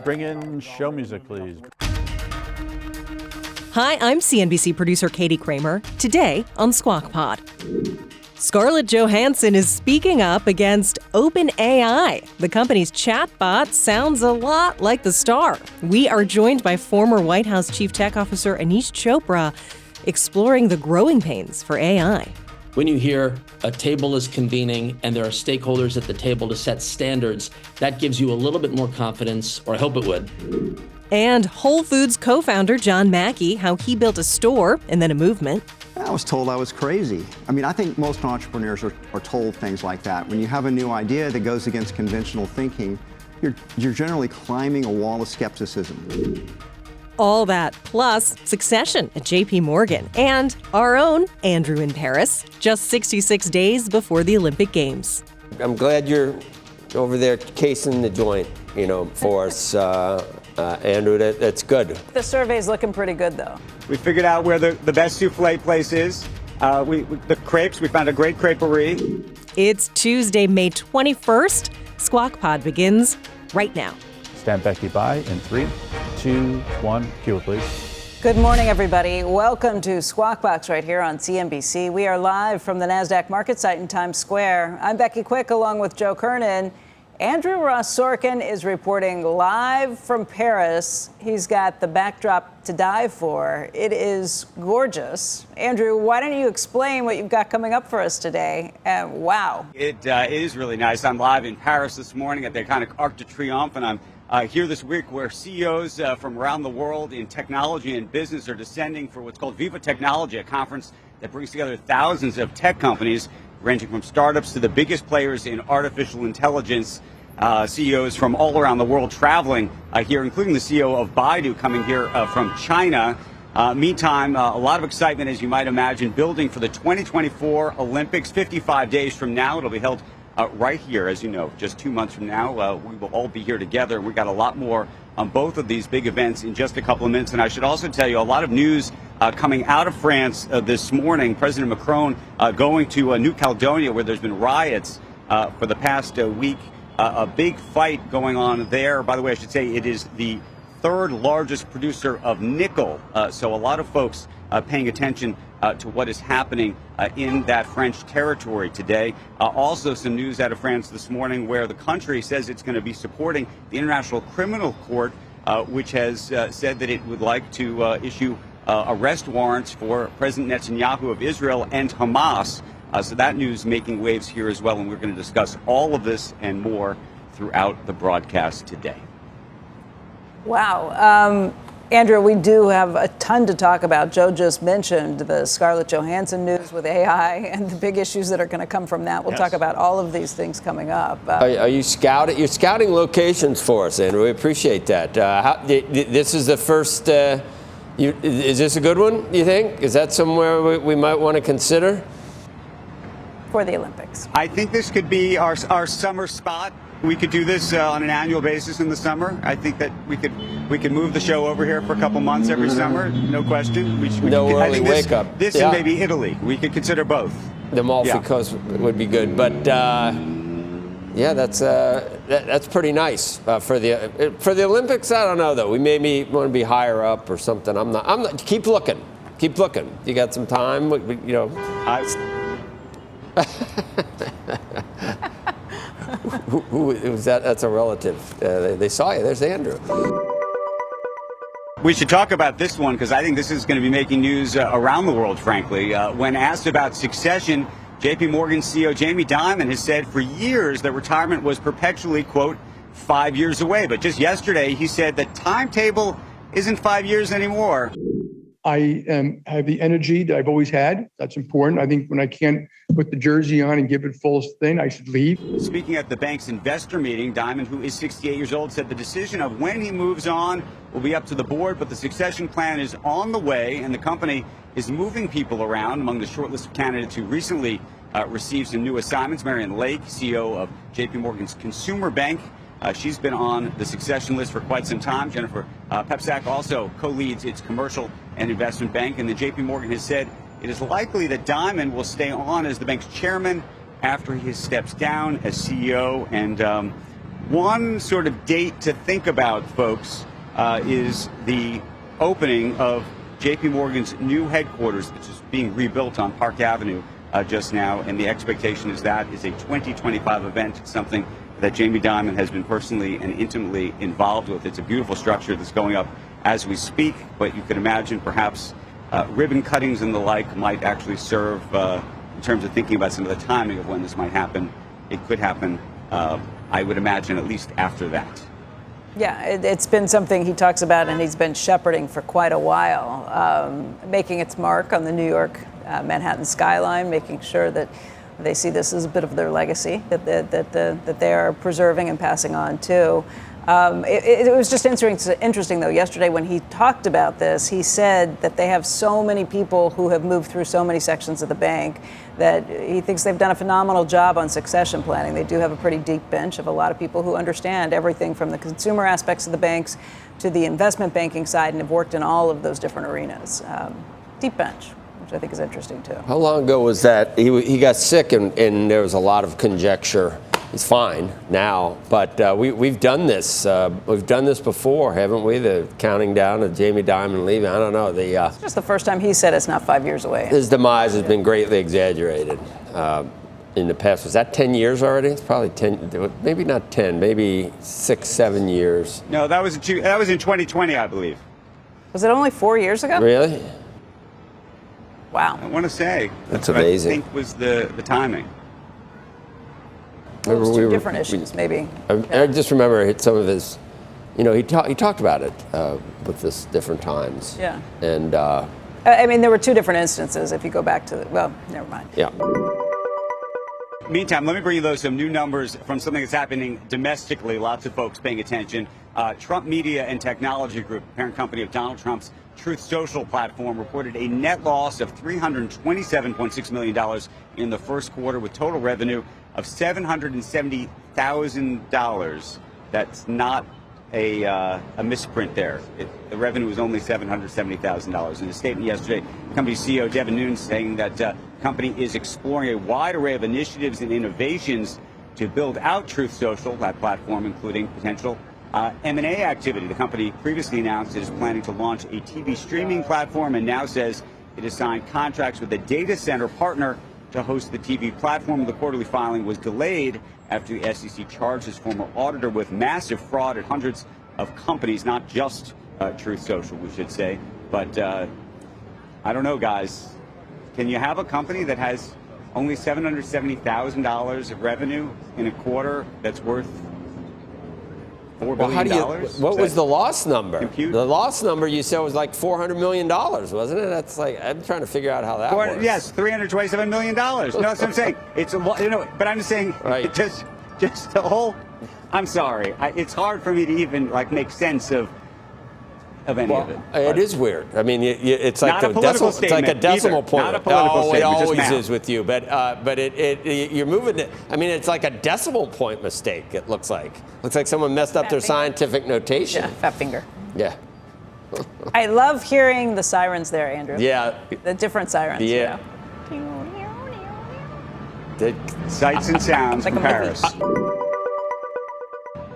Bring in show music, please. Hi, I'm CNBC producer Katie Kramer. Today on Squawk Pod. Scarlett Johansson is speaking up against Openai. The company's chatbot sounds a lot like the star. We are joined by former White House Chief Tech Officer Aneesh Chopra, exploring the growing pains for AI. When you hear a table is convening and there are stakeholders at the table to set standards, that gives you a little bit more confidence, or I hope it would. And Whole Foods co-founder John Mackey, how he built a store and then a movement. I was told I was crazy. I mean, I think most entrepreneurs are told things like that. When you have a new idea that goes against conventional thinking, you're generally climbing a wall of skepticism. All that, plus succession at JPMorgan and our own Andrew in Paris, just 66 days before the Olympic Games. I'm glad you're over there casing the joint, for us, Andrew. That's good. The survey's looking pretty good, though. We figured out where the best souffle place is. The crepes, we found a great creperie. It's Tuesday, May 21st. Squawk Pod begins right now. Stand Becky by in 3, 2, 1. Cue it, please. Good morning, everybody. Welcome to Squawk Box right here on CNBC. We are live from the NASDAQ market site in Times Square. I'm Becky Quick along with Joe Kernen. Andrew Ross Sorkin is reporting live from Paris. He's got the backdrop to die for. It is gorgeous. Andrew, why don't you explain what you've got coming up for us today? Wow. It is really nice. I'm live in Paris this morning at the kind of Arc de Triomphe, and I'm here this week where CEOs from around the world in technology and business are descending for what's called Viva Technology, a conference that brings together thousands of tech companies ranging from startups to the biggest players in artificial intelligence. CEOs from all around the world traveling here, including the CEO of Baidu coming here from China. Meantime, a lot of excitement, as you might imagine, building for the 2024 Olympics. 55 days from now, it'll be held right here, as you know, just 2 months from now. We will all be here together. We got a lot more on both of these big events in just a couple of minutes. And I should also tell you a lot of news coming out of France this morning. President Macron going to New Caledonia, where there's been riots for the past week. A big fight going on there. By the way, I should say it is the third largest producer of nickel. So a lot of folks paying attention to what is happening in that French territory today. Also some news out of France this morning where the country says it's going to be supporting the International Criminal Court, which has said that it would like to issue arrest warrants for President Netanyahu of Israel and Hamas. So that news making waves here as well, and we're going to discuss all of this and more throughout the broadcast today. Wow. Andrew, we do have a ton to talk about. Joe just mentioned the Scarlett Johansson news with AI and the big issues that are going to come from that. We'll talk about all of these things coming up. Are you scouting? You're scouting locations for us, Andrew. We appreciate that. This is the first. Is this a good one, you think? Is that somewhere we might want to consider? For the Olympics. I think this could be our summer spot. We could do this on an annual basis in the summer. I think that we could move the show over here for a couple months every summer, no question. No early wake up. This and maybe Italy. We could consider both. The Amalfi Coast would be good, but that's pretty nice for the Olympics. I don't know though. We maybe want to be higher up or something. I'm not. Keep looking. You got some time. Who was that? That's a relative. They saw you. There's Andrew. We should talk about this one because I think this is going to be making news around the world, frankly. When asked about succession, JPMorgan CEO Jamie Dimon has said for years that retirement was perpetually, quote, 5 years away. But just yesterday, he said the timetable isn't 5 years anymore. I have the energy that I've always had. That's important. I think when I can't put the jersey on and give it full thing, I should leave. Speaking at the bank's investor meeting, Dimon, who is 68 years old, said the decision of when he moves on will be up to the board, but the succession plan is on the way, and the company is moving people around. Among the short list of candidates who recently received some new assignments, Marianne Lake, CEO of JPMorgan's Consumer Bank. She's been on the succession list for quite some time. Jennifer Pepsack also co-leads its commercial and investment bank. And the JPMorgan has said it is likely that Dimon will stay on as the bank's chairman after he steps down as CEO. And one sort of date to think about, folks, is the opening of JPMorgan's new headquarters, which is being rebuilt on Park Avenue just now. And the expectation is that is a 2025 event, something that Jamie Dimon has been personally and intimately involved with. It's a beautiful structure that's going up as we speak, but you can imagine perhaps ribbon cuttings and the like might actually serve in terms of thinking about some of the timing of when this might happen. It could happen, I would imagine, at least after that. Yeah, it's been something he talks about and he's been shepherding for quite a while, making its mark on the New York Manhattan skyline, making sure that they see this as a bit of their legacy that they are preserving and passing on too. It was just interesting, though, yesterday when he talked about this, he said that they have so many people who have moved through so many sections of the bank that he thinks they've done a phenomenal job on succession planning. They do have a pretty deep bench of a lot of people who understand everything from the consumer aspects of the banks to the investment banking side and have worked in all of those different arenas. Deep bench, which I think is interesting, too. How long ago was that? He got sick and there was a lot of conjecture. He's fine now, but we've done this. We've done this before, haven't we? The counting down of Jamie Dimon leaving. I don't know. It's just the first time he said it's not 5 years away. His demise has been greatly exaggerated in the past. Was that 10 years already? It's probably 10, maybe not 10, maybe 6, 7 years. No, that was in 2020, I believe. Was it only 4 years ago? Really? Wow. I want to say that's amazing. I think was the timing. Well, it was two different issues, maybe. I just remember some of his, he talked about it with this different times. Yeah. And I mean, there were two different instances. If you go back to well, never mind. Yeah. Meantime, let me bring you some new numbers from something that's happening domestically. Lots of folks paying attention. Trump Media and Technology Group, parent company of Donald Trump's Truth Social platform, reported a net loss of $327.6 million in the first quarter, with total revenue of $770,000. That's not a misprint there. The revenue was only $770,000. In a statement yesterday, company CEO Devin Nunes saying that the company is exploring a wide array of initiatives and innovations to build out Truth Social, that platform, including potential M&A activity. The company previously announced it is planning to launch a TV streaming platform and now says it has signed contracts with a data center partner to host the TV platform. The quarterly filing was delayed after the SEC charged his former auditor with massive fraud at hundreds of companies, not just Truth Social, we should say. But I don't know, guys. Can you have a company that has only $770,000 of revenue in a quarter that's worth $4 billion? What was the loss number? Compute? The loss number you said was like $400 million, wasn't it? That's like, I'm trying to figure out how that works. Yes, $327 million. No, that's what I'm saying. It's a lot, but I'm just saying, right. just the whole, I'm sorry. It's hard for me to even make sense of any of it. It is weird. I mean, it's like a decimal. It's like a decimal point. Not a political statement. It always is with you. But you're moving it. I mean, it's like a decimal point mistake. It looks like someone messed up their scientific notation. Yeah, fat finger. Yeah. I love hearing the sirens there, Andrew. Yeah. The different sirens. Yeah. Sights and sounds from Paris.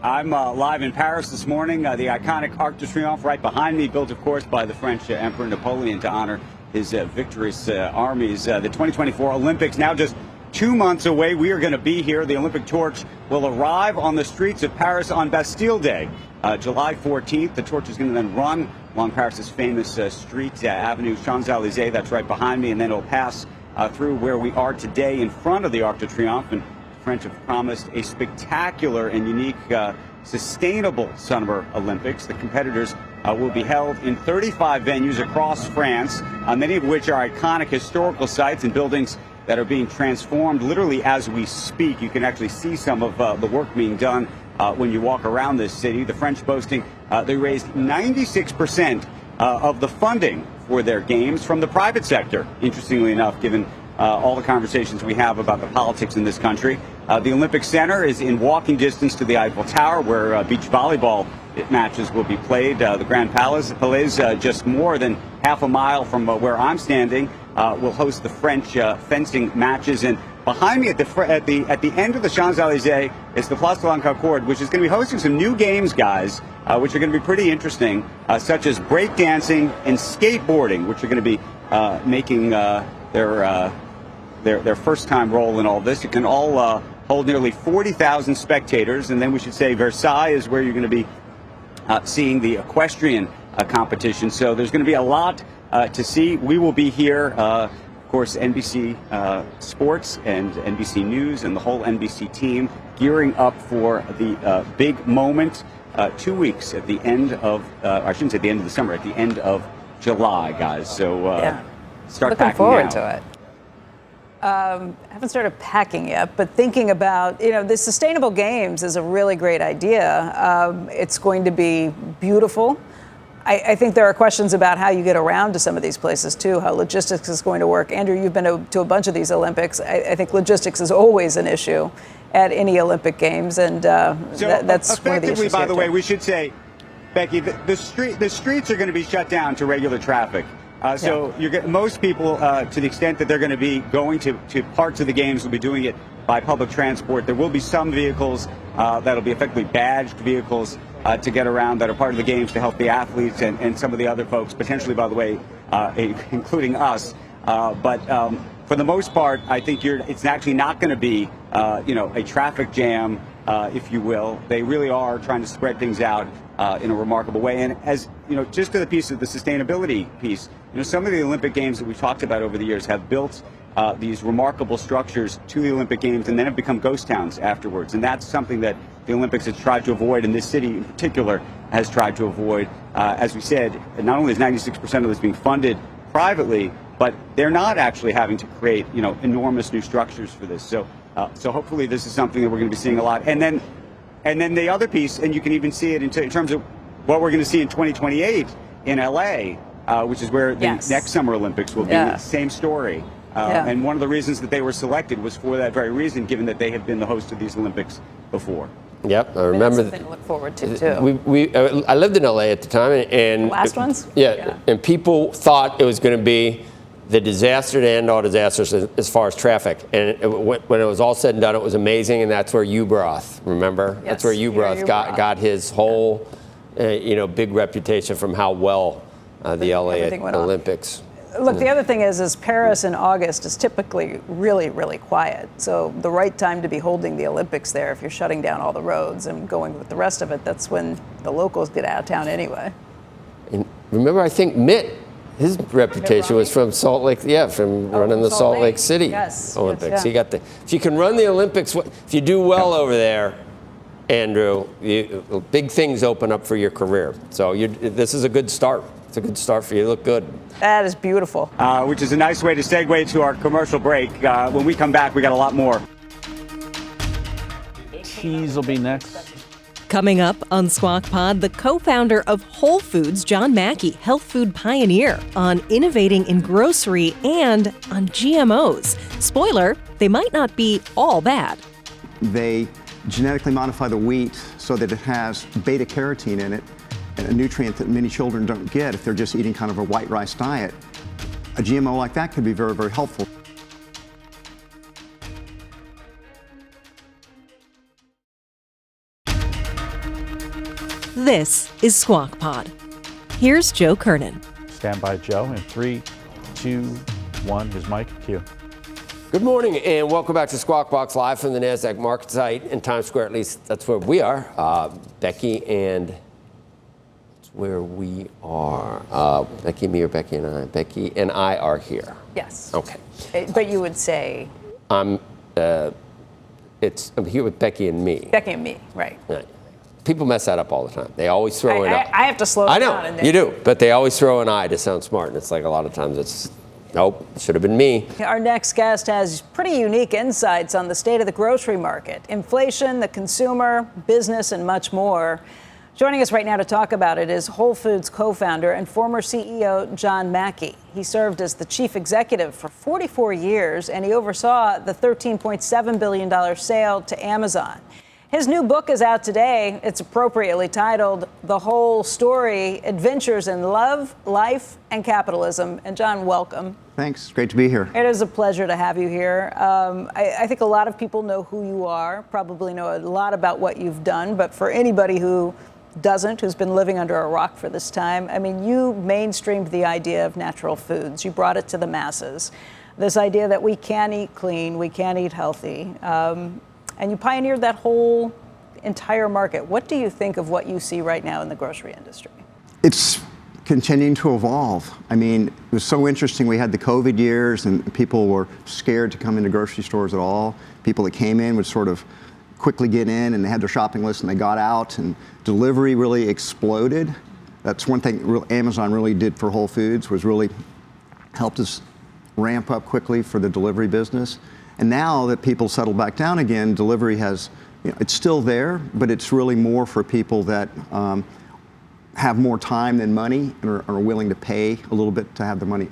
I'm live in Paris this morning. The iconic Arc de Triomphe right behind me, built, of course, by the French Emperor Napoleon to honor his victorious armies. The 2024 Olympics now just 2 months away. We are going to be here. The Olympic torch will arrive on the streets of Paris on Bastille Day, July 14th. The torch is going to then run along Paris's famous street, Avenue Champs-Élysées. That's right behind me. And then it'll pass through where we are today in front of the Arc de Triomphe. And French have promised a spectacular and unique, sustainable Summer Olympics. The competitors will be held in 35 venues across France, many of which are iconic historical sites and buildings that are being transformed literally as we speak. You can actually see some of the work being done when you walk around this city. The French boasting they raised 96% of the funding for their games from the private sector, interestingly enough, given all the conversations we have about the politics in this country. The Olympic Center is in walking distance to the Eiffel Tower, where beach volleyball matches will be played. The Grand Palais, just more than half a mile from where I'm standing, will host the French fencing matches. And behind me at the end of the Champs-Elysees is the Place de la Concorde, which is going to be hosting some new games, guys, which are going to be pretty interesting, such as breakdancing and skateboarding, which are going to be making their first time role in all this. You can all hold nearly 40,000 spectators, and then we should say Versailles is where you're going to be seeing the equestrian competition. So there's going to be a lot to see. We will be here, of course, NBC Sports and NBC News and the whole NBC team gearing up for the big moment. 2 weeks at the end of, I shouldn't say at the end of the summer, at the end of July, guys. So start looking packing forward now. to it. I haven't started packing yet, but thinking about, the sustainable games is a really great idea. It's going to be beautiful. I think there are questions about how you get around to some of these places, too, how logistics is going to work. Andrew, you've been to a bunch of these Olympics. I think logistics is always an issue at any Olympic Games, and that's one of the issues. By the way, we should say, Becky, the streets are going to be shut down to regular traffic. So most people, to the extent that they're going to be going to parts of the games, will be doing it by public transport. There will be some vehicles that'll be effectively badged vehicles to get around that are part of the games to help the athletes and some of the other folks, potentially, by the way, including us. But for the most part, I think it's actually not going to be, a traffic jam, if you will. They really are trying to spread things out in a remarkable way. And as just to the piece of the sustainability piece, some of the Olympic Games that we've talked about over the years have built these remarkable structures to the Olympic Games and then have become ghost towns afterwards. And that's something that the Olympics has tried to avoid, and this city in particular has tried to avoid. As we said, not only is 96% of this being funded privately, but they're not actually having to create, enormous new structures for this. So hopefully this is something that we're going to be seeing a lot. And then the other piece, and you can even see it in terms of what we're going to see in 2028 in LA, which is where the next Summer Olympics will be. Same story. And one of the reasons that they were selected was for that very reason, given that they have been the host of these Olympics before. Yep, I remember. That's something to look forward to, too. I lived in LA at the time, and the last ones. Yeah, and people thought it was going to be the disaster to end all disasters as far as traffic. And when it was all said and done, it was amazing, and that's where U-Broth, remember? Yes, that's where U-Broth got his whole, big reputation from how well the LA Olympics. Look, the other thing is Paris in August is typically really, really quiet. So the right time to be holding the Olympics there, if you're shutting down all the roads and going with the rest of it, that's when the locals get out of town anyway. And remember, I think Mitt, his reputation was from Salt Lake, from running the Salt Lake City Olympics. He got if you can run the Olympics, if you do well over there, Andrew, big things open up for your career. So this is a good start. It's a good start for you. You look good. That is beautiful. Which is a nice way to segue to our commercial break. When we come back, we got a lot more. Cheese will be next. Coming up on Squawk Pod, the co-founder of Whole Foods, John Mackey, health food pioneer, on innovating in grocery and on GMOs. Spoiler, they might not be all bad. They genetically modify the wheat so that it has beta carotene in it, a nutrient that many children don't get if they're just eating kind of a white rice diet. A GMO like that could be very, very helpful. This is Squawk Pod. Here's Joe Kernen. Stand by, Joe. In 3, 2, 1. Here's Mike. Q. Good morning, and welcome back to Squawk Box Live from the NASDAQ market site in Times Square. At least that's where we are. Becky and where we are. Becky, me, or Becky and I? Becky and I are here. Yes. Okay. But you would say? I'm here with Becky and me. Becky and me, right. People mess that up all the time. They always throw in I have to slow down. I know, you do. But they always throw an I to sound smart. And it's like a lot of times it's, nope, should have been me. Our next guest has pretty unique insights on the state of the grocery market, inflation, the consumer, business, and much more. Joining us right now to talk about it is Whole Foods co-founder and former CEO John Mackey. He served as the chief executive for 44 years, and he oversaw the $13.7 billion sale to Amazon. His new book is out today. It's appropriately titled The Whole Story: Adventures in Love, Life, and Capitalism. And John, welcome. Thanks. It's great to be here. It is a pleasure to have you here. I think a lot of people know who you are, probably know a lot about what you've done, but for anybody who doesn't, who's been living under a rock for this time, I mean, you mainstreamed the idea of natural foods. You brought it to the masses. This idea that we can eat clean, we can eat healthy, and you pioneered that whole entire market. What do you think of what you see right now in the grocery industry? It's continuing to evolve. I mean, it was so interesting. We had the COVID years and people were scared to come into grocery stores at all. People that came in would sort of quickly get in and they had their shopping list and they got out, and delivery really exploded. That's one thing Amazon really did for Whole Foods, was really helped us ramp up quickly for the delivery business. And now that people settle back down again, delivery has, it's still there, but it's really more for people that have more time than money and are willing to pay a little bit to have the money,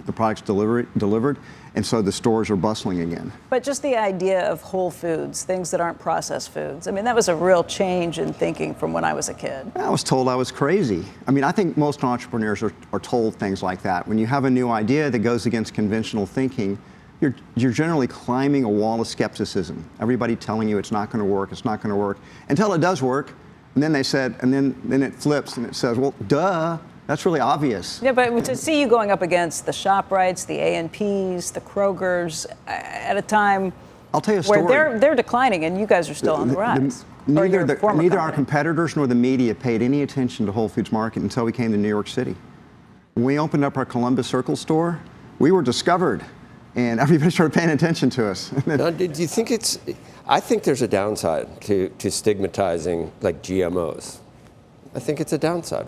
the products delivered. And so the stores are bustling again. But just the idea of whole foods, things that aren't processed foods, I mean, that was a real change in thinking from when I was a kid. I was told I was crazy. I mean, I think most entrepreneurs are told things like that. When you have a new idea that goes against conventional thinking, you're generally climbing a wall of skepticism. Everybody telling you it's not going to work, it's not going to work, until it does work. And then they said, and then it flips and it says, well, duh. That's really obvious. Yeah, but to see you going up against the ShopRites, the A&Ps, the Krogers, at a time I'll tell you a story. Where they're declining and you guys are still on the rise. Neither our competitors nor the media paid any attention to Whole Foods Market until we came to New York City. When we opened up our Columbus Circle store, we were discovered, and everybody started paying attention to us. Now, do you think I think there's a downside to stigmatizing like GMOs. I think it's a downside.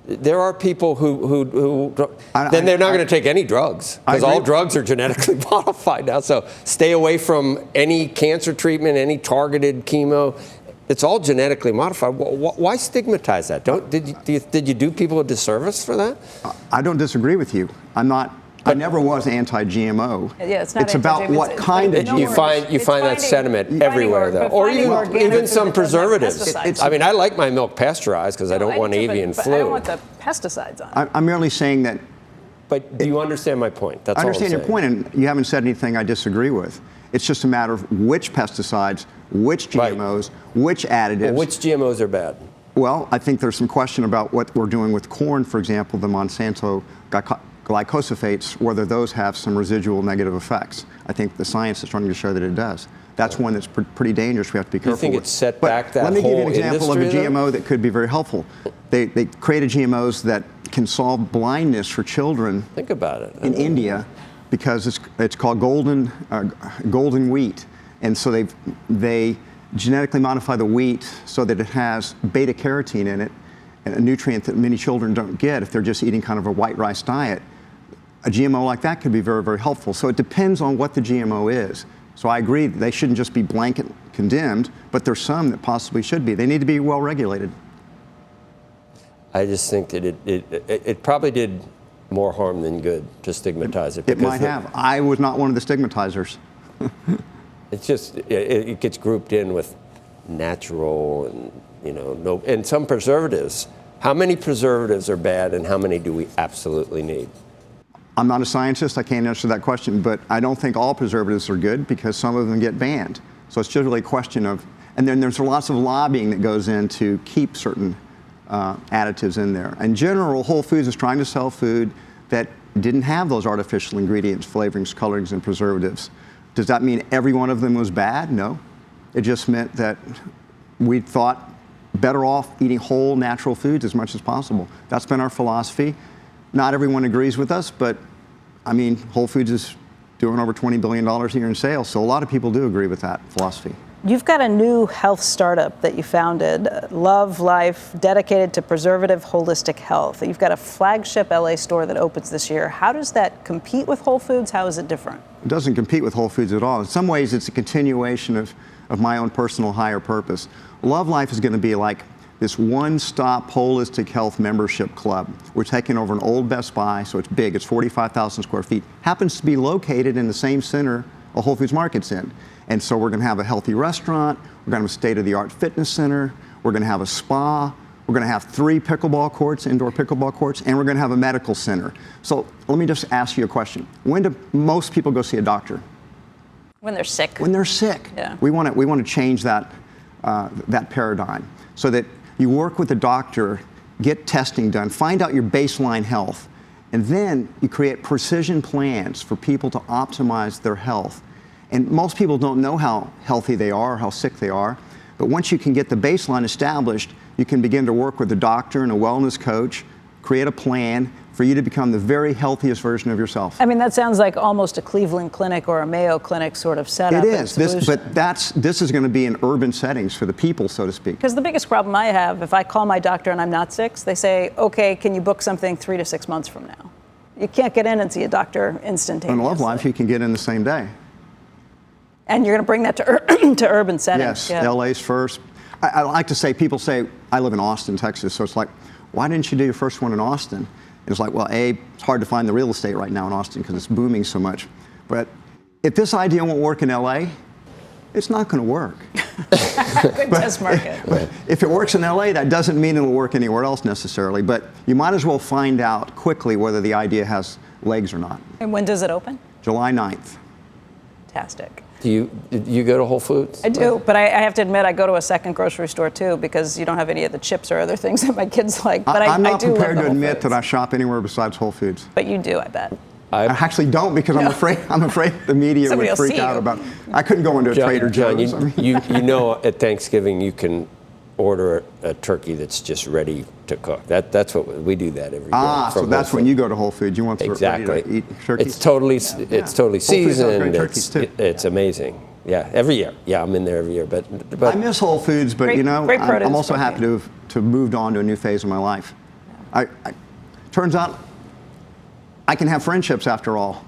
There are people who then they're not going to take any drugs, because all drugs are genetically modified now. So stay away from any cancer treatment, any targeted chemo. It's all genetically modified. Why stigmatize that? Did you do people a disservice for that? I don't disagree with you. I never was anti-GMO. Yeah, it's not. It's about what kind of you find that sentiment everywhere, though, or even some preservatives. I mean, I like my milk pasteurized because I don't want avian flu. I don't want the pesticides on it. I'm merely saying that. But do you understand my point? That's all I'm saying. I understand your point, and you haven't said anything I disagree with. It's just a matter of which pesticides, which GMOs, which additives. Well, which GMOs are bad? Well, I think there's some question about what we're doing with corn, for example, the Monsanto glycosiphates, whether those have some residual negative effects. I think the science is starting to show that it does. That's one that's pretty dangerous. We have to be careful. You think it's set back that whole industry? Let me give you an example of a GMO that could be very helpful. They created GMOs that can solve blindness for children. Think about it. In India, because it's called golden wheat, and so they genetically modify the wheat so that it has beta carotene in it, a nutrient that many children don't get if they're just eating kind of a white rice diet. A GMO like that could be very, very helpful. So it depends on what the GMO is. So I agree that they shouldn't just be blanket condemned, but there's some that possibly should be. They need to be well regulated. I just think that it probably did more harm than good to stigmatize it. It might have. I was not one of the stigmatizers. It's just, it gets grouped in with natural and, and some preservatives. How many preservatives are bad and how many do we absolutely need? I'm not a scientist, I can't answer that question, but I don't think all preservatives are good because some of them get banned. So it's just really a question of, and then there's lots of lobbying that goes in to keep certain additives in there. In general, Whole Foods is trying to sell food that didn't have those artificial ingredients, flavorings, colorings, and preservatives. Does that mean every one of them was bad? No. It just meant that we thought better off eating whole, natural foods as much as possible. That's been our philosophy. Not everyone agrees with us, but I mean, Whole Foods is doing over $20 billion a year in sales, so a lot of people do agree with that philosophy. You've got a new health startup that you founded, Love Life, dedicated to preservative holistic health. You've got a flagship LA store that opens this year. How does that compete with Whole Foods? How is it different? It doesn't compete with Whole Foods at all. In some ways, it's a continuation of my own personal higher purpose. Love Life is going to be like this one-stop holistic health membership club. We're taking over an old Best Buy, so it's big. It's 45,000 square feet. Happens to be located in the same center a Whole Foods Market's in. And so we're going to have a healthy restaurant. We're going to have a state-of-the-art fitness center. We're going to have a spa. We're We're going to have 3 pickleball courts, indoor pickleball courts, and we're going to have a medical center. So let me just ask you a question. When do most people go see a doctor? When they're sick. When they're sick. Yeah. We want to change that paradigm so that you work with the doctor, get testing done, find out your baseline health, and then you create precision plans for people to optimize their health. And most people don't know how healthy they are or how sick they are. But once you can get the baseline established, you can begin to work with a doctor and a wellness coach, create a plan for you to become the very healthiest version of yourself. I mean, that sounds like almost a Cleveland Clinic or a Mayo Clinic sort of setup. It is, this is going to be in urban settings for the people, so to speak. Because the biggest problem I have, if I call my doctor and I'm not sick, they say, okay, can you book something 3 to 6 months from now? You can't get in and see a doctor instantaneously. In Love Life, you can get in the same day. And you're going to bring that to urban settings. Yes, LA's first. I like to say, people say, I live in Austin, Texas, so it's like, why didn't you do your first one in Austin? It's like, well, it's hard to find the real estate right now in Austin because it's booming so much. But if this idea won't work in LA, it's not going to work. Good test market. But if it works in LA, that doesn't mean it'll work anywhere else necessarily. But you might as well find out quickly whether the idea has legs or not. And when does it open? July 9th. Fantastic. Do you go to Whole Foods? I do, but I have to admit I go to a second grocery store too because you don't have any of the chips or other things that my kids like. But I'm not I do prepared love to the admit Whole Foods. that I shop anywhere besides Whole Foods. But you do, I bet. I actually don't because I'm afraid the media Somebody would will freak see out you. about. I couldn't go into a Trader Joe's. You know, at Thanksgiving you can order a turkey that's just ready to cook. That's what we do that every year. So that's when you go to Whole Foods. You want to exactly eat turkey. It's totally seasoned. Too. It's amazing. Yeah, every year. Yeah, I'm in there every year. But I miss Whole Foods, but I'm also happy to have moved on to a new phase of my life. Turns out I can have friendships after all.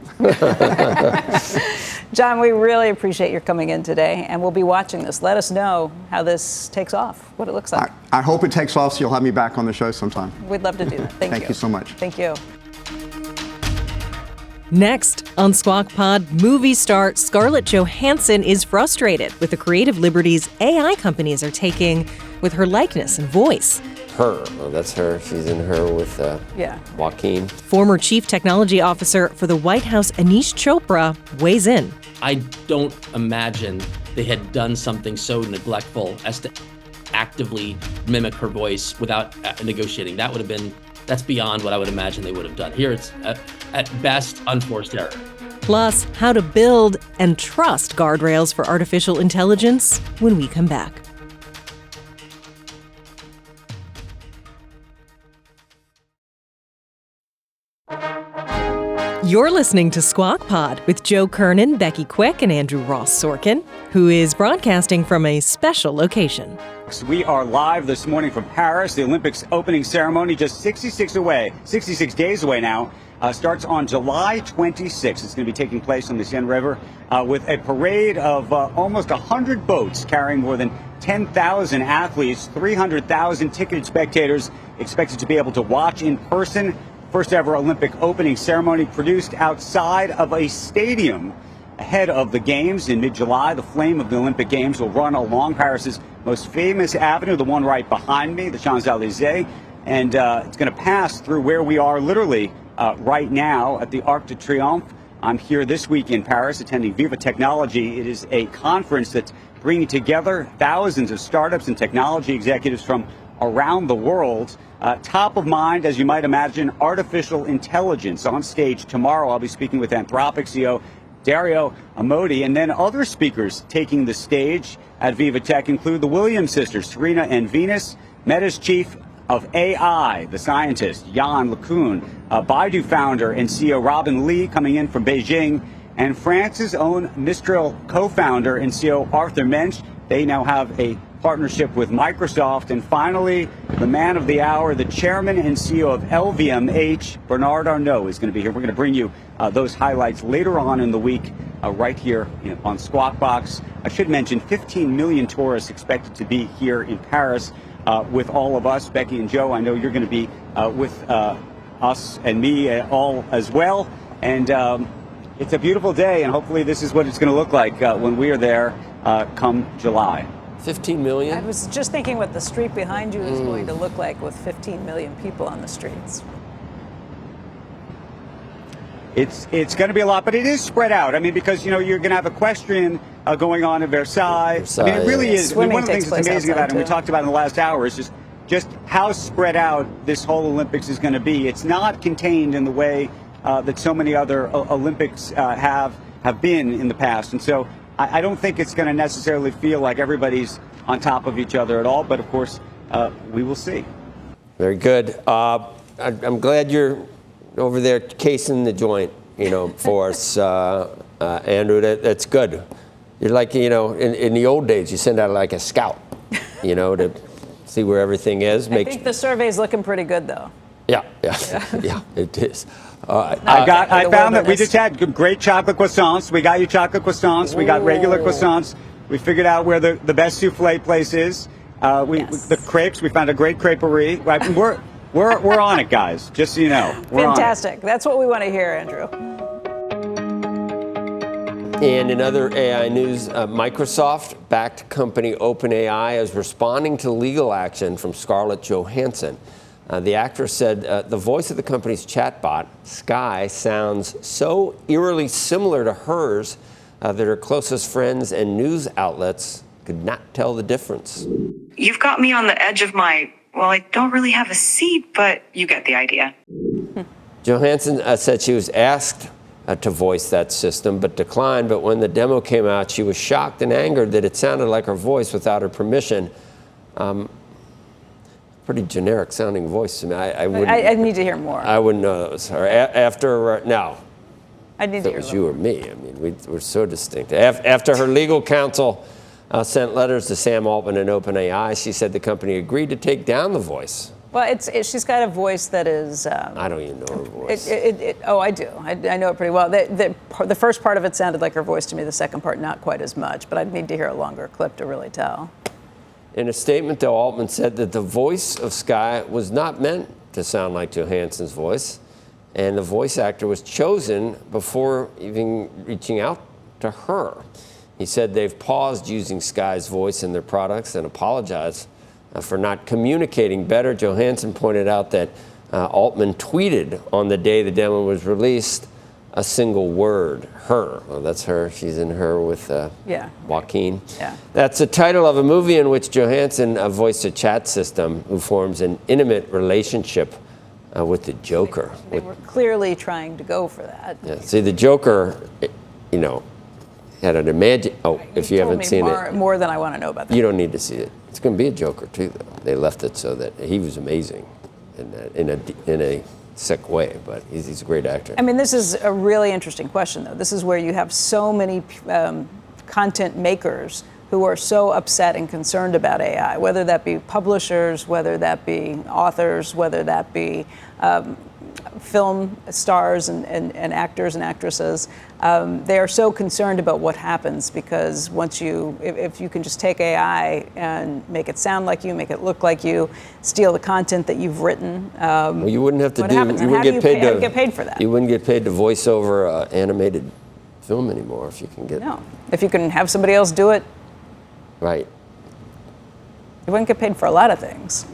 John, we really appreciate your coming in today, and we'll be watching this. Let us know how this takes off, what it looks like. I hope it takes off so you'll have me back on the show sometime. We'd love to do that. Thank you so much. Thank you. Next on Squawk Pod, movie star Scarlett Johansson is frustrated with the creative liberties AI companies are taking with her likeness and voice. Her. Oh, that's her. She's in Her with Joaquin. Former Chief Technology Officer for the White House, Aneesh Chopra, weighs in. I don't imagine they had done something so neglectful as to actively mimic her voice without negotiating. That's beyond what I would imagine they would have done. Here it's, at best, unforced error. Plus, how to build and trust guardrails for artificial intelligence when we come back. You're listening to Squawk Pod with Joe Kernen, Becky Quick, and Andrew Ross Sorkin, who is broadcasting from a special location. We are live this morning from Paris. The Olympics opening ceremony just 66 days away now. Starts on July 26th. It's going to be taking place on the Seine River with a parade of almost 100 boats carrying more than 10,000 athletes, 300,000 ticketed spectators expected to be able to watch in person. First ever Olympic opening ceremony produced outside of a stadium ahead of the Games in mid-July. The flame of the Olympic Games will run along Paris's most famous avenue, the one right behind me, the Champs-Élysées, and it's going to pass through where we are literally right now at the Arc de Triomphe. I'm here this week in Paris attending Viva Technology. It is a conference that's bringing together thousands of startups and technology executives from around the world. Top of mind, as you might imagine, artificial intelligence. On stage tomorrow, I'll be speaking with Anthropic CEO Dario Amodei, and then other speakers taking the stage at Viva Tech include the Williams sisters, Serena and Venus, Meta's chief of AI, the scientist Yann LeCun, Baidu founder and CEO Robin Li coming in from Beijing, and France's own Mistral co-founder and CEO Arthur Mensch. They now have a partnership with Microsoft. And finally, the man of the hour, the chairman and CEO of LVMH, Bernard Arnault, is going to be here. We're going to bring you those highlights later on in the week right here on Squawk Box. I should mention 15 million tourists expected to be here in Paris with all of us. Becky and Joe, I know you're going to be with us and me all as well. And it's a beautiful day, and hopefully this is what it's going to look like when we are there come July. 15 million? I was just thinking what the street behind you is going to look like with 15 million people on the streets. It's going to be a lot, but it is spread out. I mean, because, you're going to have a question going on in Versailles. I mean, it really is. One of the things that's amazing about it, and we talked about in the last hour, is just how spread out this whole Olympics is going to be. It's not contained in the way that so many other Olympics have been in the past. And so I don't think it's going to necessarily feel like everybody's on top of each other at all. But, of course, we will see. Very good. I'm glad you're over there casing the joint, for us, Andrew. That's good. You're like, in the old days, you send out like a scout, to see where everything is. I think the survey's looking pretty good, though. Yeah, it is. All right. I found that we just had great chocolate croissants. We got you chocolate croissants. We got regular croissants. We figured out where the best souffle place is. The crepes. We found a great creperie. Right, we're on it, guys. Just so you know. Fantastic. That's what we want to hear, Andrew. And in other AI news, Microsoft-backed company Openai is responding to legal action from Scarlett Johansson. The actress said the voice of the company's chatbot, Sky, sounds so eerily similar to hers that her closest friends and news outlets could not tell the difference. You've got me on the edge of well, I don't really have a seat, but you get the idea. Johansson said she was asked to voice that system, but declined. But when the demo came out, she was shocked and angered that it sounded like her voice without her permission. Pretty generic sounding voice to me. I need to hear more. I wouldn't know that was her. After now, I need to hear it was you or me. I mean, we're so distinct. After her legal counsel sent letters to Sam Altman and OpenAI, she said the company agreed to take down the voice. Well, she's got a voice that is... I don't even know her voice. I do. I know it pretty well. The first part of it sounded like her voice to me. The second part, not quite as much. But I'd need to hear a longer clip to really tell. In a statement, though, Altman said that the voice of Sky was not meant to sound like Johansson's voice. And the voice actor was chosen before even reaching out to her. He said they've paused using Sky's voice in their products and apologized for not communicating better. Johansson pointed out that Altman tweeted on the day the demo was released a single word, her. Well, that's her. She's in Her with Joaquin. Yeah. That's the title of a movie in which Johansson voiced a chat system who forms an intimate relationship with the Joker. They were clearly trying to go for that. Yeah. See, the Joker, had an imagine. Oh, if you haven't seen it, more than I want to know about that. You don't need to see it. It's going to be a Joker too, though. They left it so that he was amazing, in a sick way, but he's a great actor. I mean, this is a really interesting question, though. This is where you have so many content makers who are so upset and concerned about AI, whether that be publishers, whether that be authors, whether that be film stars and actors and actresses. They are so concerned about what happens because if you can just take AI and make it sound like you, make it look like you, steal the content that you've written. Well, you wouldn't have to you wouldn't get paid for that. You wouldn't get paid to voice over animated film anymore if you can get. No, if you can have somebody else do it. Right. You wouldn't get paid for a lot of things.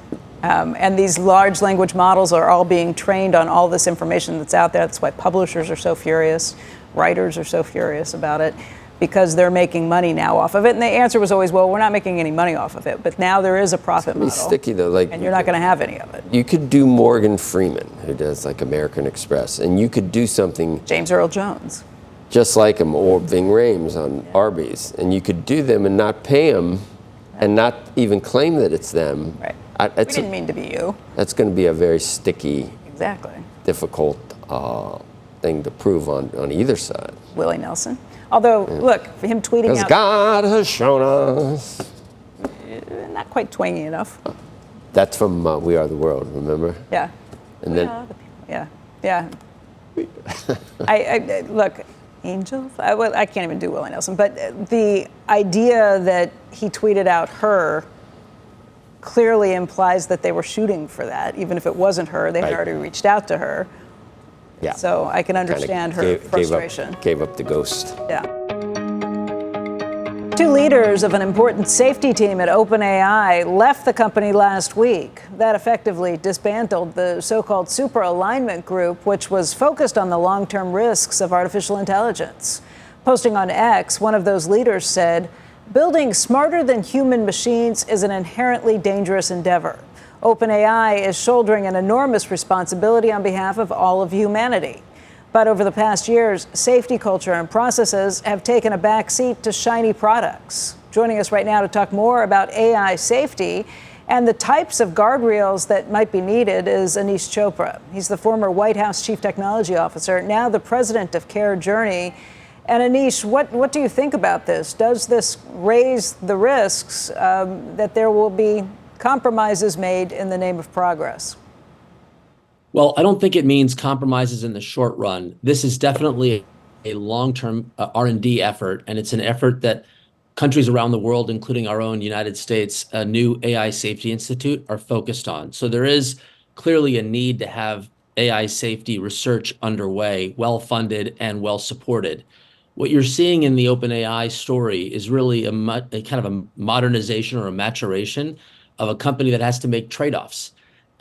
And these large language models are all being trained on all this information that's out there. That's why publishers are so furious. Writers are so furious about it because they're making money now off of it. And the answer was always, well, we're not making any money off of it. But now there is a profit model. It's sticky, though. And you're not going to have any of it. You could do Morgan Freeman, who does like American Express, and you could do something. James Earl Jones. Just like him, or Ving Rhames on Arby's. And you could do them and not pay them and not even claim that it's them. Right. We didn't mean to be you. That's going to be a very sticky, difficult thing to prove on either side. Willie Nelson. Although, look, for him tweeting out... Because God has shown us. Not quite twangy enough. That's from We Are the World, remember? Yeah. And then... Yeah. I look, Angels? I can't even do Willie Nelson. But the idea that he tweeted out her clearly implies that they were shooting for that. Even if it wasn't her, they had already reached out to her. Yeah. So I can understand her frustration. Gave up the ghost. Yeah. Two leaders of an important safety team at Openai left the company last week. That effectively dismantled the so-called super alignment group, which was focused on the long-term risks of artificial intelligence. Posting on X, one of those leaders said, "Building smarter than human machines is an inherently dangerous endeavor. Openai is shouldering an enormous responsibility on behalf of all of humanity." But over the past years, safety culture and processes have taken a back seat to shiny products. Joining us right now to talk more about AI safety and the types of guardrails that might be needed is Aneesh Chopra. He's the former White House Chief Technology Officer, now the president of Kernen. And Aneesh, what do you think about this? Does this raise the risks that there will be compromises made in the name of progress? Well, I don't think it means compromises in the short run. This is definitely a long-term R&D effort, and it's an effort that countries around the world, including our own United States, a new AI Safety Institute, are focused on. So there is clearly a need to have AI safety research underway, well-funded and well-supported. What you're seeing in the OpenAI story is really a kind of a modernization or a maturation of a company that has to make trade-offs.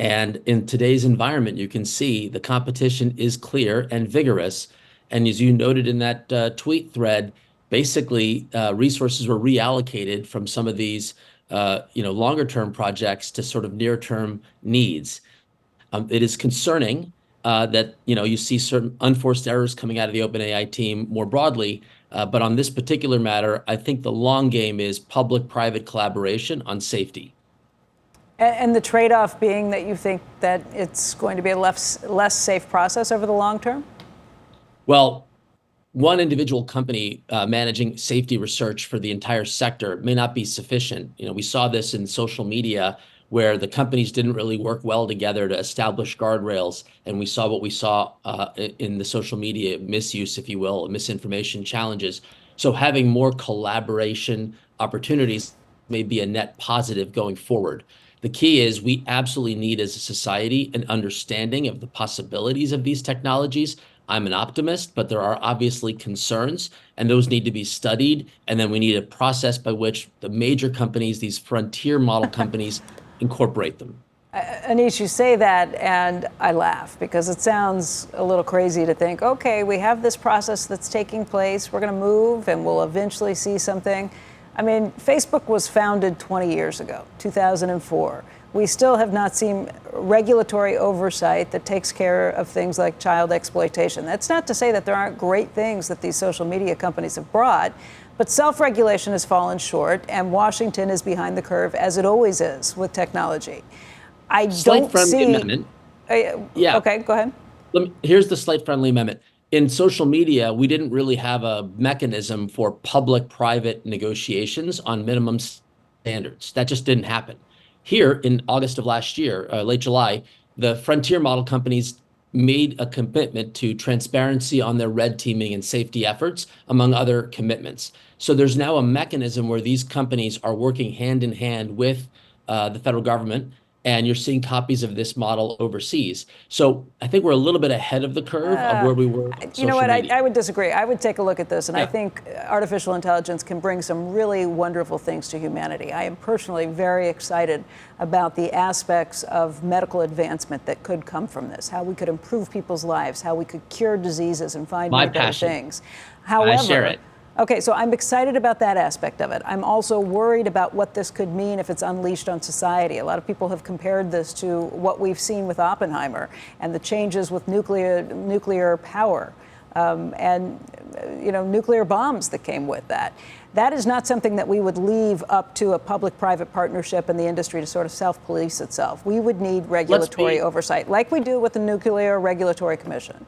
And in today's environment, you can see the competition is clear and vigorous. And as you noted in that tweet thread, basically resources were reallocated from some of these longer term projects to sort of near term needs. It is concerning that you see certain unforced errors coming out of the OpenAI team more broadly. But on this particular matter, I think the long game is public-private collaboration on safety. And the trade-off being that you think that it's going to be a less safe process over the long term? Well, one individual company managing safety research for the entire sector may not be sufficient. We saw this in social media where the companies didn't really work well together to establish guardrails. And we saw what we saw in the social media misuse, if you will, misinformation challenges. So having more collaboration opportunities may be a net positive going forward. The key is we absolutely need as a society an understanding of the possibilities of these technologies. I'm an optimist, but there are obviously concerns, and those need to be studied. And then we need a process by which the major companies, these frontier model companies, incorporate them. Aneesh, you say that, and I laugh because it sounds a little crazy to think, okay, we have this process that's taking place. We're going to move, and we'll eventually see something. I mean, Facebook was founded 20 years ago, 2004. We still have not seen regulatory oversight that takes care of things like child exploitation. That's not to say that there aren't great things that these social media companies have brought, but self-regulation has fallen short, and Washington is behind the curve, as it always is with technology. I don't see... amendment. Yeah. Okay, go ahead. Here's the slight friendly amendment. In social media, we didn't really have a mechanism for public-private negotiations on minimum standards. That just didn't happen. Here in August of last year, late July, the frontier model companies made a commitment to transparency on their red teaming and safety efforts, among other commitments. So there's now a mechanism where these companies are working hand in hand with the federal government, and you're seeing copies of this model overseas. So I think we're a little bit ahead of the curve of where we were. You know what? I would disagree. I would take a look at this, and I think artificial intelligence can bring some really wonderful things to humanity. I am personally very excited about the aspects of medical advancement that could come from this, how we could improve people's lives, how we could cure diseases and find more better things. However, I share it. Okay, so I'm excited about that aspect of it. I'm also worried about what this could mean if it's unleashed on society. A lot of people have compared this to what we've seen with Oppenheimer and the changes with nuclear power and nuclear bombs that came with that. That is not something that we would leave up to a public-private partnership in the industry to sort of self-police itself. We would need regulatory oversight, like we do with the Nuclear Regulatory Commission.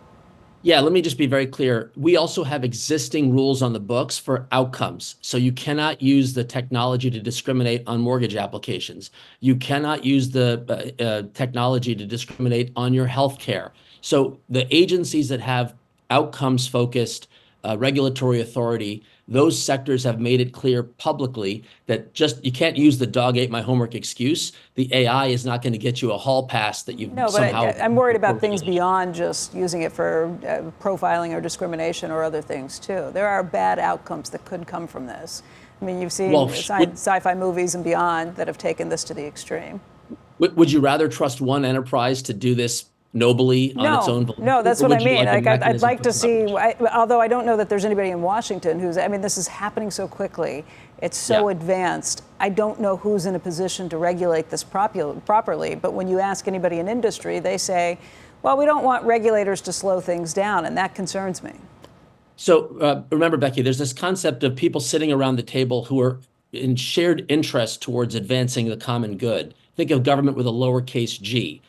Yeah, let me just be very clear. We also have existing rules on the books for outcomes. So you cannot use the technology to discriminate on mortgage applications. You cannot use the technology to discriminate on your health care. So the agencies that have outcomes-focused regulatory authority, those sectors have made it clear publicly that you can't use the dog ate my homework excuse. The AI is not going to get you a hall pass that you've somehow... No, but I'm worried about things beyond just using it for profiling or discrimination or other things too. There are bad outcomes that could come from this. I mean, you've seen sci-fi movies and beyond that have taken this to the extreme. Would you rather trust one enterprise to do this nobly on its own? No, that's what I mean. I'd like to see, although I don't know that there's anybody in Washington this is happening so quickly. It's so advanced. I don't know who's in a position to regulate this properly. But when you ask anybody in industry, they say, well, we don't want regulators to slow things down. And that concerns me. So remember, Becky, there's this concept of people sitting around the table who are in shared interest towards advancing the common good. Think of government with a lowercase g.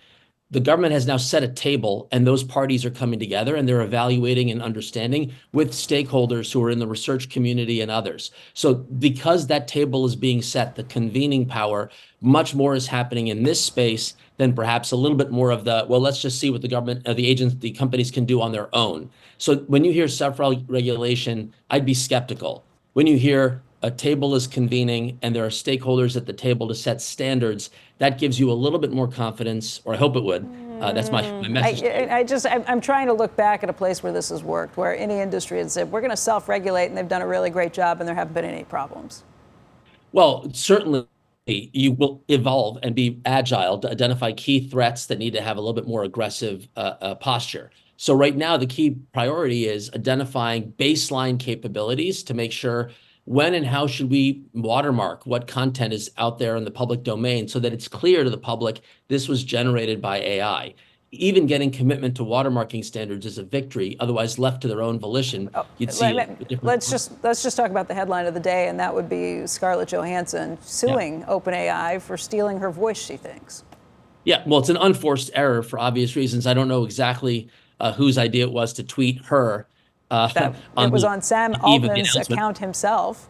The government has now set a table, and those parties are coming together, and they're evaluating and understanding with stakeholders who are in the research community and others. So because that table is being set, the convening power, much more is happening in this space than perhaps a little bit more of the, well, let's just see what the government, the companies can do on their own. So when you hear self-regulation, I'd be skeptical. When you hear a table is convening and there are stakeholders at the table to set standards, that gives you a little bit more confidence, or I hope it would. That's my message. I'm trying to look back at a place where this has worked, where any industry has said, we're going to self-regulate, and they've done a really great job, and there haven't been any problems. Well, certainly you will evolve and be agile to identify key threats that need to have a little bit more aggressive posture. So right now, the key priority is identifying baseline capabilities to make sure when and how should we watermark what content is out there in the public domain so that it's clear to the public this was generated by AI. Even getting commitment to watermarking standards is a victory. Otherwise, left to their own volition, you'd see a different. Let's just talk about the headline of the day, and that would be Scarlett Johansson suing OpenAI for stealing her voice, she thinks. Yeah, well, it's an unforced error for obvious reasons. I don't know exactly whose idea it was to tweet her. It was on Sam Altman's account himself.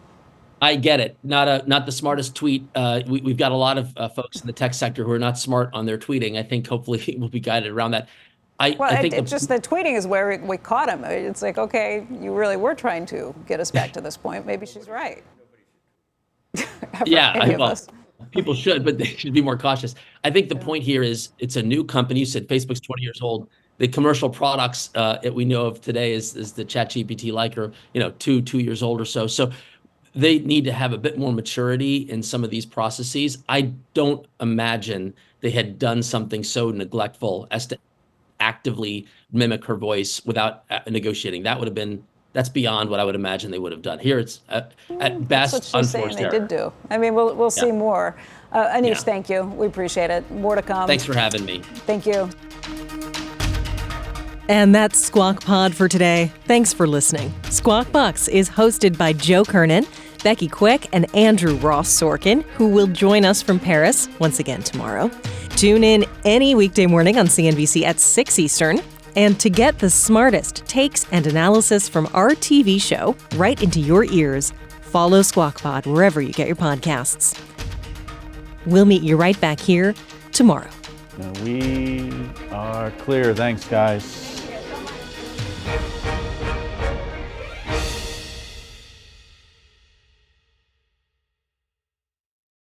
I get it. Not the smartest tweet. We've got a lot of folks in the tech sector who are not smart on their tweeting. I think hopefully we'll be guided around that. I think just the tweeting is where we caught him. It's like, okay, you really were trying to get us back to this point. Maybe she's right. People should, but they should be more cautious. I think the point here is it's a new company. You said Facebook's 20 years old. The commercial products that we know of today is the ChatGPT-like, or 2 years old or so. So they need to have a bit more maturity in some of these processes. I don't imagine they had done something so neglectful as to actively mimic her voice without negotiating. That's beyond what I would imagine they would have done. Here it's at best unforced error. They did do. I mean, we'll see more. Aneesh, thank you. We appreciate it. More to come. Thanks for having me. Thank you. And that's Squawk Pod for today. Thanks for listening. Squawk Box is hosted by Joe Kernen, Becky Quick, and Andrew Ross Sorkin, who will join us from Paris once again tomorrow. Tune in any weekday morning on CNBC at 6 Eastern. And to get the smartest takes and analysis from our TV show right into your ears, follow Squawk Pod wherever you get your podcasts. We'll meet you right back here tomorrow. We are clear. Thanks, guys.